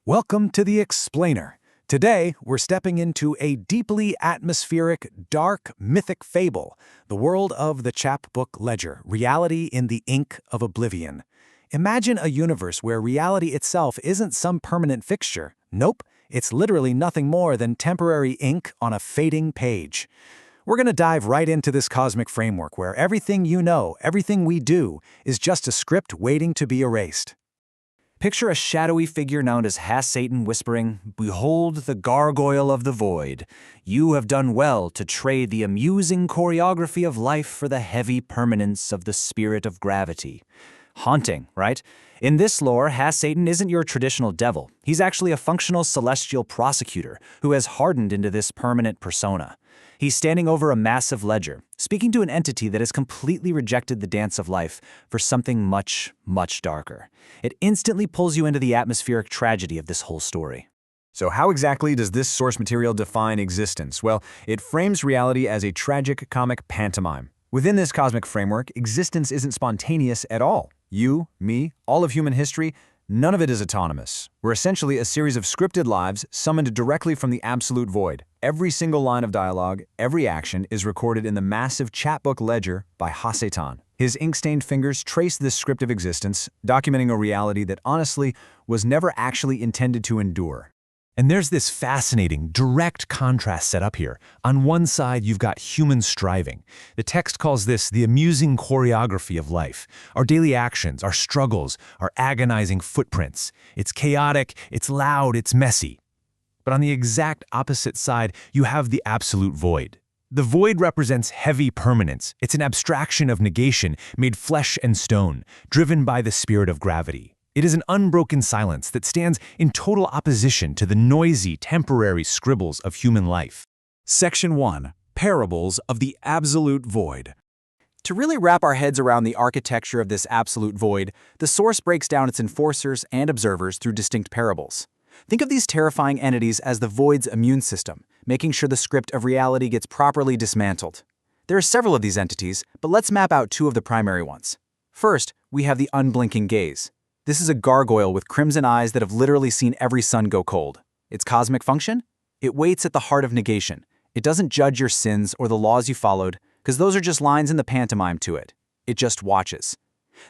Welcome to The Explainer. Today, we're stepping into a deeply atmospheric, dark, mythic fable, the world of the chapbook ledger, reality in the ink of oblivion. Imagine a universe where reality itself isn't some permanent fixture. Nope, it's literally nothing more than temporary ink on a fading page. We're going to dive right into this cosmic framework where everything you know, everything we do, is just a script waiting to be erased. Picture a shadowy figure known as Has-Satan whispering, "Behold the gargoyle of the void. You have done well to trade the amusing choreography of life for the heavy permanence of the spirit of gravity." Haunting, right? In this lore, Has-Satan isn't your traditional devil. He's actually a functional celestial prosecutor who has hardened into this permanent persona. He's standing over a massive ledger, speaking to an entity that has completely rejected the dance of life for something much, much darker. It instantly pulls you into the atmospheric tragedy of this whole story. So how exactly does this source material define existence? Well, it frames reality as a tragic comic pantomime. Within this cosmic framework, existence isn't spontaneous at all. You, me, all of human history, none of it is autonomous. We're essentially a series of scripted lives summoned directly from the absolute void. Every single line of dialogue, every action is recorded in the massive chapbook ledger by Has-Satan. His ink-stained fingers trace this script of existence, documenting a reality that honestly was never actually intended to endure. And there's this fascinating, direct contrast set up here. On one side, you've got human striving. The text calls this the amusing choreography of life. Our daily actions, our struggles, our agonizing footprints. It's chaotic, it's loud, it's messy. But on the exact opposite side, you have the absolute void. The void represents heavy permanence. It's an abstraction of negation made flesh and stone, driven by the spirit of gravity. It is an unbroken silence that stands in total opposition to the noisy, temporary scribbles of human life. Section 1. Parables of the Absolute Void. To really wrap our heads around the architecture of this absolute void, the source breaks down its enforcers and observers through distinct parables. Think of these terrifying entities as the void's immune system, making sure the script of reality gets properly dismantled. There are several of these entities, but let's map out two of the primary ones. First, we have the unblinking gaze. This is a gargoyle with crimson eyes that have literally seen every sun go cold. Its cosmic function? It waits at the heart of negation. It doesn't judge your sins or the laws you followed, because those are just lines in the pantomime to it. It just watches.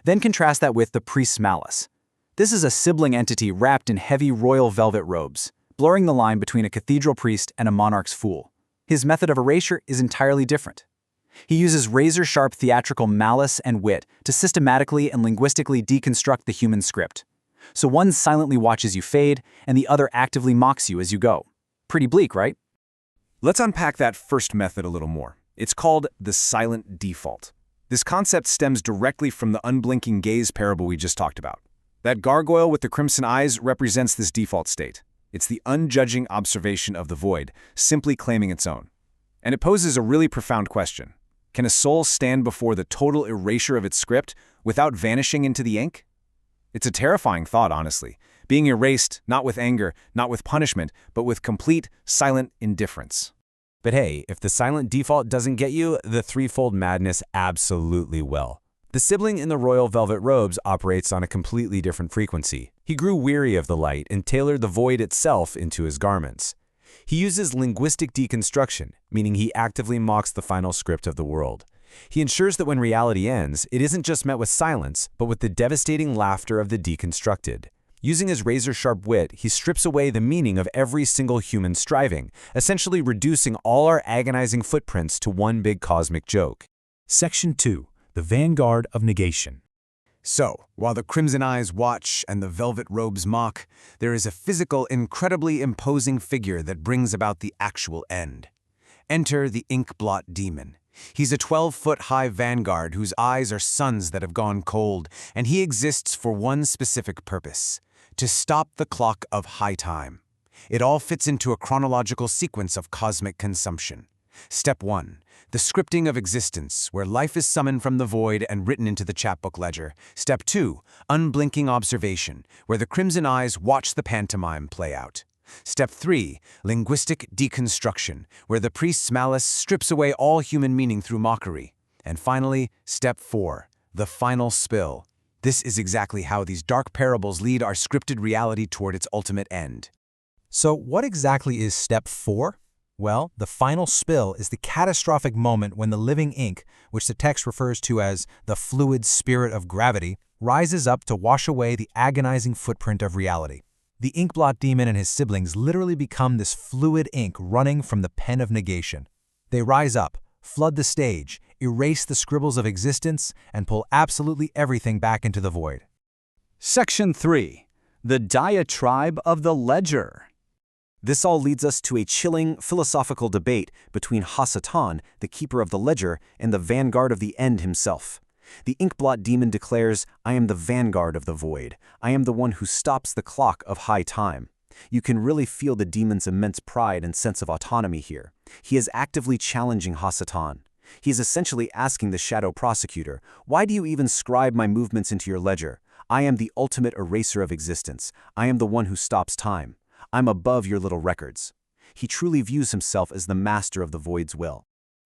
Then contrast that with the priest's malice. This is a sibling entity wrapped in heavy royal velvet robes, blurring the line between a cathedral priest and a monarch's fool. His method of erasure is entirely different. He uses razor-sharp theatrical malice and wit to systematically and linguistically deconstruct the human script. So one silently watches you fade, and the other actively mocks you as you go. Pretty bleak, right? Let's unpack that first method a little more. It's called the silent default. This concept stems directly from the unblinking gaze parable we just talked about. That gargoyle with the crimson eyes represents this default state. It's the unjudging observation of the void, simply claiming its own. And it poses a really profound question. Can a soul stand before the total erasure of its script without vanishing into the ink? It's a terrifying thought, honestly. Being erased, not with anger, not with punishment, but with complete, silent indifference. But hey, if the silent default doesn't get you, the threefold madness absolutely will. The sibling in the royal velvet robes operates on a completely different frequency. He grew weary of the light and tailored the void itself into his garments. He uses linguistic deconstruction, meaning he actively mocks the final script of the world. He ensures that when reality ends, it isn't just met with silence, but with the devastating laughter of the deconstructed. Using his razor-sharp wit, he strips away the meaning of every single human striving, essentially reducing all our agonizing footprints to one big cosmic joke. Section 2. The Vanguard of Negation. So, while the crimson eyes watch and the velvet robes mock, there is a physical, incredibly imposing figure that brings about the actual end. Enter the Inkblot Demon. He's a 12-foot-high vanguard whose eyes are suns that have gone cold, and he exists for one specific purpose: to stop the clock of high time. It all fits into a chronological sequence of cosmic consumption. Step 1. The scripting of existence, where life is summoned from the void and written into the chapbook ledger. Step 2. Unblinking observation, where the crimson eyes watch the pantomime play out. Step 3. Linguistic deconstruction, where the priest's malice strips away all human meaning through mockery. And finally, Step 4. The final spill. This is exactly how these dark parables lead our scripted reality toward its ultimate end. So what exactly is step 4? Well, the final spill is the catastrophic moment when the living ink, which the text refers to as the fluid spirit of gravity, rises up to wash away the agonizing footprint of reality. The inkblot demon and his siblings literally become this fluid ink running from the pen of negation. They rise up, flood the stage, erase the scribbles of existence, and pull absolutely everything back into the void. Section 3. The Diatribe of the Ledger. This all leads us to a chilling philosophical debate between Hasatan, the keeper of the ledger, and the vanguard of the end himself. The inkblot demon declares, "I am the vanguard of the void. I am the one who stops the clock of high time." You can really feel the demon's immense pride and sense of autonomy here. He is actively challenging Hasatan. He is essentially asking the shadow prosecutor, "Why do you even scribe my movements into your ledger? I am the ultimate eraser of existence. I am the one who stops time. I'm above your little records." He truly views himself as the master of the void's will.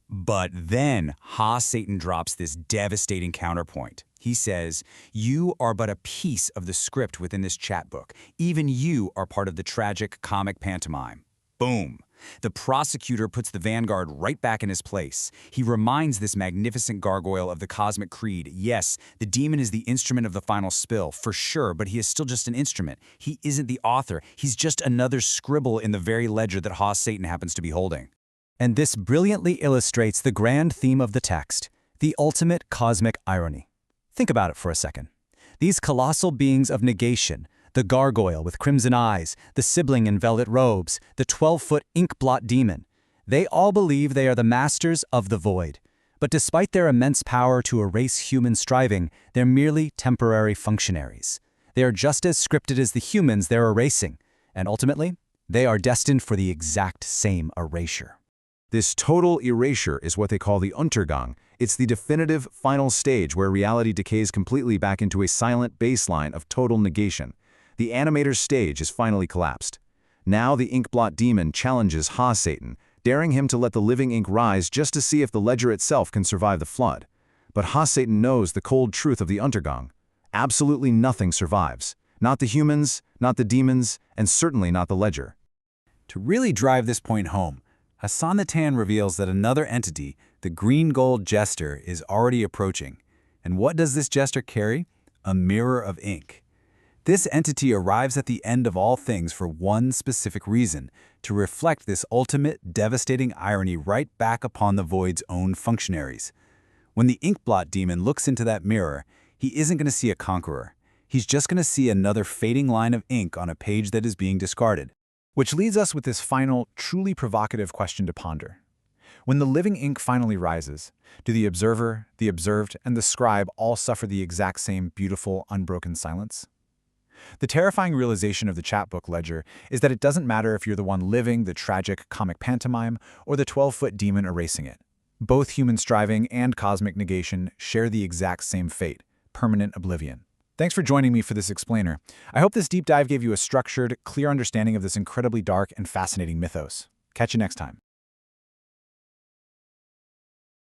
But then Satan drops this devastating counterpoint. He says, "You are but a piece of the script within this chapbook. Even you are part of the tragic comic pantomime." Boom. The prosecutor puts the vanguard right back in his place. He reminds this magnificent gargoyle of the cosmic creed. Yes, the demon is the instrument of the final spill, for sure, but he is still just an instrument. He isn't the author. He's just another scribble in the very ledger that Satan happens to be holding. And this brilliantly illustrates the grand theme of the text, the ultimate cosmic irony. Think about it for a second. These colossal beings of negation, the gargoyle with crimson eyes, the sibling in velvet robes, the 12-foot inkblot demon, they all believe they are the masters of the void. But despite their immense power to erase human striving, they're merely temporary functionaries. They are just as scripted as the humans they're erasing, and ultimately, they are destined for the exact same erasure. This total erasure is what they call the Untergang. It's the definitive final stage where reality decays completely back into a silent baseline of total negation. The animator's stage is finally collapsed. Now the inkblot demon challenges Satan, daring him to let the living ink rise just to see if the ledger itself can survive the flood. But Satan knows the cold truth of the Untergang. Absolutely nothing survives. Not the humans, not the demons, and certainly not the ledger. To really drive this point home, Hassan the Tan reveals that another entity, the green gold jester, is already approaching. And what does this jester carry? A mirror of ink. This entity arrives at the end of all things for one specific reason, to reflect this ultimate, devastating irony right back upon the void's own functionaries. When the inkblot demon looks into that mirror, he isn't going to see a conqueror. He's just going to see another fading line of ink on a page that is being discarded. Which leads us with this final, truly provocative question to ponder. When the living ink finally rises, do the observer, the observed, and the scribe all suffer the exact same beautiful, unbroken silence? The terrifying realization of the chapbook ledger is that it doesn't matter if you're the one living the tragic comic pantomime or the 12-foot demon erasing it. Both human striving and cosmic negation share the exact same fate, permanent oblivion. Thanks for joining me for this explainer. I hope this deep dive gave you a structured, clear understanding of this incredibly dark and fascinating mythos. Catch you next time.